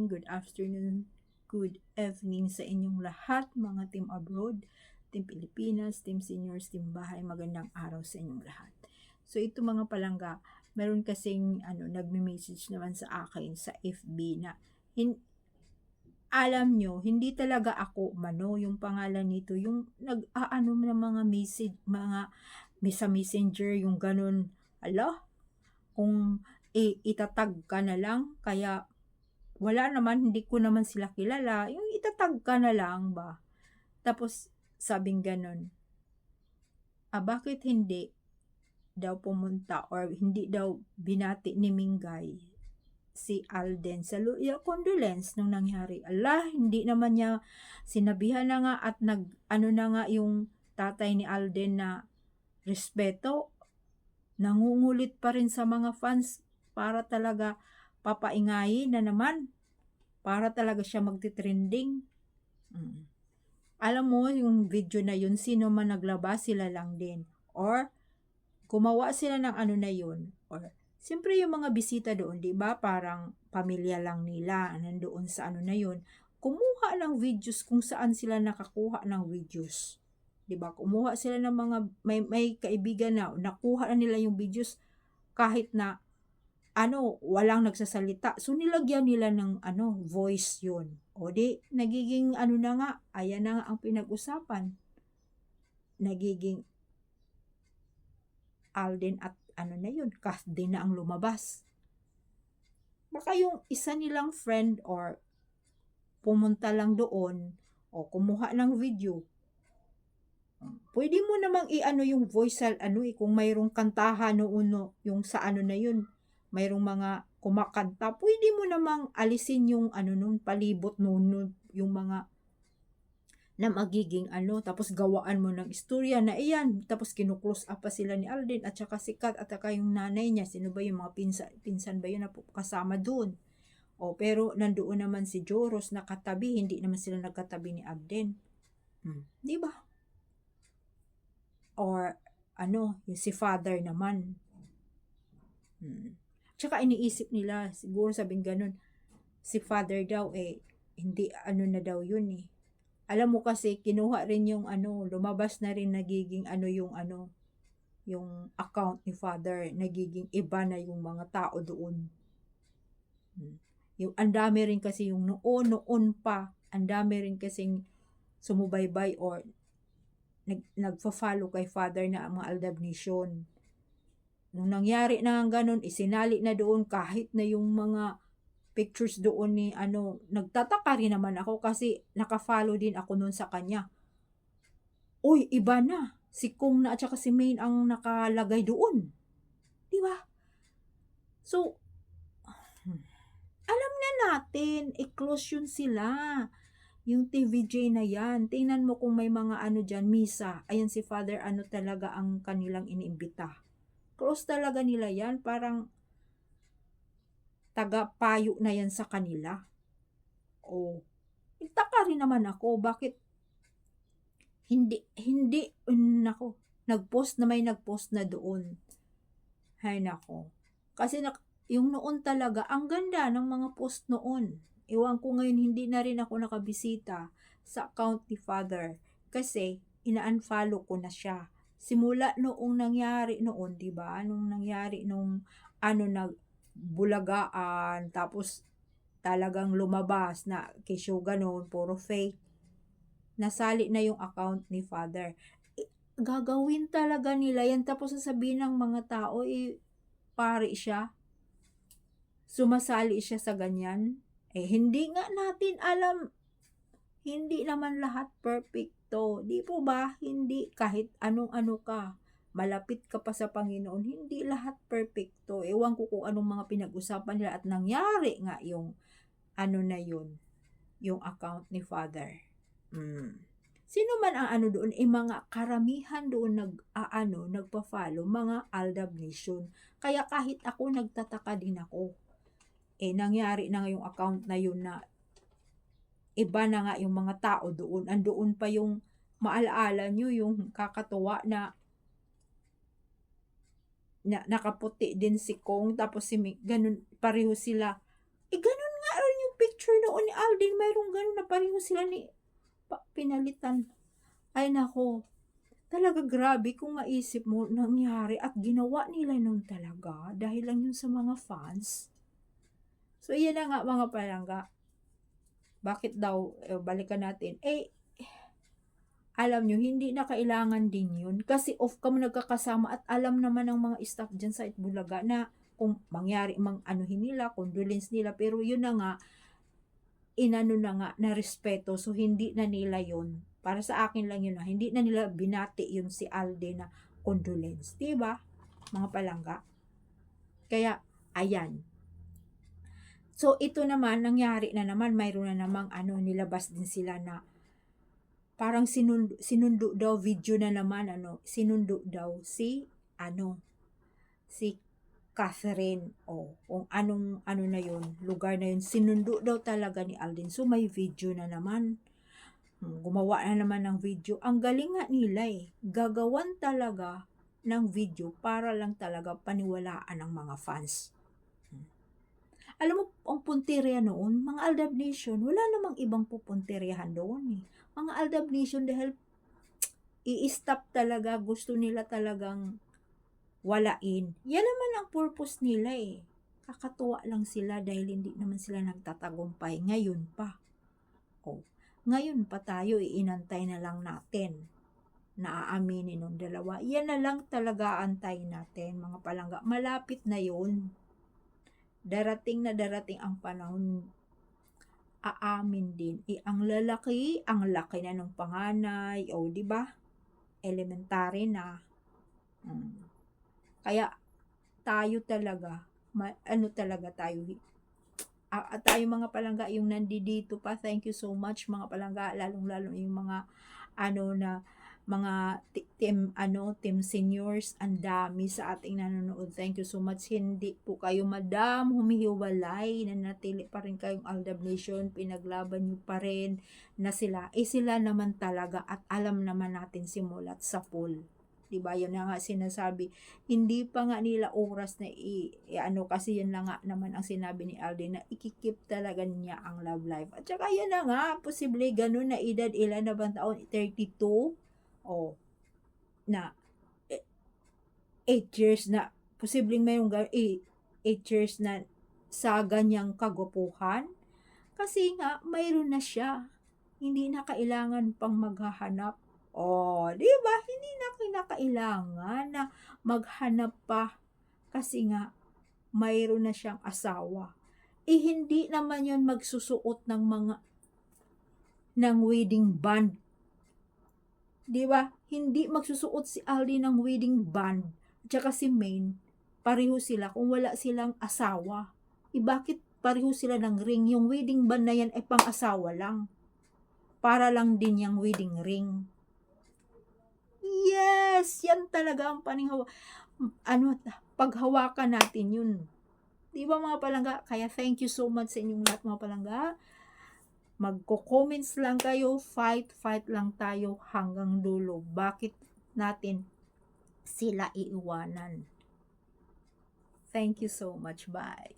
good afternoon, good evening sa inyong lahat, mga team abroad, team Pilipinas, team seniors, team bahay, magandang araw sa inyong lahat. So ito mga palangga, meron kasing nagme-message naman sa akin sa FB na alam nyo, hindi talaga ako yung pangalan nito, yung nag-aano ng mga message, sa messenger, yung ganun, kung itatag ka na lang, kaya wala naman, hindi ko naman sila kilala, yung itatag ka na lang ba. Tapos sabing ganun, bakit hindi daw pumunta or hindi daw binati ni Mingay si Alden sa condolence nung nangyari. Hindi naman niya sinabihan na nga at ano na nga yung tatay ni Alden na respeto, nangungulit pa rin sa mga fans para talaga papaingayin na naman, para talaga siya magti-trending. Alam mo, yung video na yun, sino man naglabas, sila lang din. Or, gumawa sila ng ano na yun. Or, siyempre yung mga bisita doon, di ba? Parang pamilya lang nila, nandoon sa ano na yun. Kumuha ng videos kung saan sila nakakuha ng videos. Di ba? Kumuha sila ng mga, may kaibigan na, nakuha na nila yung videos kahit na, walang nagsasalita. So, nilagyan nila ng, voice yun. O di, nagiging na nga, ayan na nga ang pinag-usapan. Nagiging Alden at na yun, Kathleen na ang lumabas. Baka yung isa nilang friend or pumunta lang doon o kumuha ng video. Pwede mo namang yung voice kung mayroong kantahan noon yung sa na yun, mayroong mga kumakanta, pwede mo namang alisin yung nun, palibot noon, yung mga na magiging tapos gawaan mo ng istorya na iyan, tapos kinuklose up pa sila ni Alden at saka si Kat at saka yung nanay niya, sino ba yung mga pinsan ba yun na kasama doon. Pero nandoon naman si Joros nakatabi, hindi naman sila nagkatabi ni Alden. Di ba? Or yung si father naman. Tsaka iniisip nila, siguro sabing ganun, si father daw hindi na daw yun Alam mo kasi, kinuha rin yung lumabas na rin nagiging yung account ni father, nagiging iba na yung mga tao doon. Yung andami rin kasi yung noon pa, andami rin kasing sumubaybay or nagfa-follow kay father na mga Aldab Nation. Nung nangyari na ang ganun, isinali na doon kahit na yung mga pictures doon ni nagtataka rin naman ako kasi naka-follow din ako noon sa kanya. Uy, iba na. Si Kung na at saka si Main ang nakalagay doon. Di ba? So, alam na natin, i-close yun sila. Yung TVJ na yan. Tingnan mo kung may mga dyan, misa. Ayan si Father, talaga ang kanilang iniimbita. Close talaga nila yan. Parang taga-payo na yan sa kanila. Nagtaka rin naman ako, bakit hindi, nag-post na may nag-post na doon. Hay nako. Kasi yung noon talaga, ang ganda ng mga post noon. Iwan ko ngayon, hindi na rin ako nakabisita sa account ni Father. Kasi, ina-unfollow ko na siya. Simula noong nangyari noon, di ba? Nung nangyari nung bulagaan, tapos talagang lumabas na kesyo ganon, puro fake. Nasali na yung account ni Father. Gagawin talaga nila yan, tapos sasabihin ng mga tao, pari siya. Sumasali siya sa ganyan. Hindi nga natin alam, hindi naman lahat perfecto. Di po ba? Hindi, kahit anong-ano ka, malapit ka pa sa Panginoon, hindi lahat perfecto. Ewan ko kung anong mga pinag-usapan nila at nangyari nga yung na yun, yung account ni Father. Sino man ang doon, mga karamihan doon nagpa-follow, mga Aldab Nation. Kaya kahit ako, nagtataka din ako. Nangyari na nga yung account na yun na iba na nga yung mga tao doon. Andoon pa yung, maalaala nyo, yung kakatuwa na nakaputi din si Kong, tapos ganun, pareho sila. Ganun nga rin yung picture Alden, mayroong ganun na pareho sila ni pinalitan. Ay nako, talaga grabe kung maisip mo nangyari at ginawa nila nun talaga dahil lang yun sa mga fans. So, yan na nga mga palangga. Bakit daw, balikan natin, alam nyo, hindi na kailangan din yun. Kasi off kami nagkakasama at alam naman ng mga staff dyan sa Itbulaga na kung mangyari, anuhin nila, condolence nila. Pero yun na nga, inano na nga, na respeto. So, hindi na nila yun. Para sa akin lang yun na, hindi na nila binati yun si Alde na condolence. Diba, mga palangga? Kaya, ayan. So, ito naman, nangyari na naman, mayroon na namang nilabas din sila na parang sinundo daw video na naman, sinundo daw si Catherine, kung anong na yun, lugar na yun, sinundo daw talaga ni Alden. So, may video na naman. Gumawa na naman ng video. Ang galing nga nila gagawan talaga ng video para lang talaga paniwalaan ng mga fans. Alam mo, ang punteriya noon, mga Aldab Nation, wala namang ibang pupunteriyahan doon Mga Aldab Nation dahil i-stop talaga, gusto nila talagang walain. Yan naman ang purpose nila Kakatuwa lang sila dahil hindi naman sila nagtatagumpay. Ngayon pa. Ngayon pa tayo, iinantay na lang natin na aaminin ng dalawa. Yan na lang talaga antayin natin, mga palangga. Malapit na yun. Darating ang panahon, aamin din. Ang laki na ng panganay, di ba? Elementary na. Kaya tayo talaga, talaga tayo. Tayo mga palangga, yung nandito pa, thank you so much mga palangga, lalong-lalo yung mga mga team seniors, ang dami sa ating nanonood. Thank you so much. Hindi po kayo madam humihiwalay, nanatili pa rin kayong Aldab Nation, pinaglaban nyo pa rin na sila. Sila naman talaga at alam naman natin simulat sa pool. Diba? Yun na nga sinasabi. Hindi pa nga nila oras na kasi yun na nga naman ang sinabi ni Alden na ikikip talaga niya ang love life. At saka yun na nga, posible ganun na edad, ilan na bang taon? 32? Na 8 years na, posibleng mayroong 8 years na sa ganyang kagwapuhan. Kasi nga, mayroon na siya. Hindi na kailangan pang maghahanap. Di ba? Hindi na kinakailangan na maghanap pa. Kasi nga, mayroon na siyang asawa. Hindi naman yun magsusuot ng wedding band. Di ba? Hindi magsusuot si Alden ng wedding band. Tsaka si Maine, pareho sila kung wala silang asawa. Bakit pareho sila ng ring? Yung wedding band na yan ay pang-asawa lang. Para lang din yung wedding ring. Yes! Yan talaga ang paghawakan natin yun. Di ba mga palangga? Kaya thank you so much sa inyong lahat mga palangga. Magko-comments lang kayo, fight lang tayo hanggang dulo. Bakit natin sila iiwanan? Thank you so much. Bye.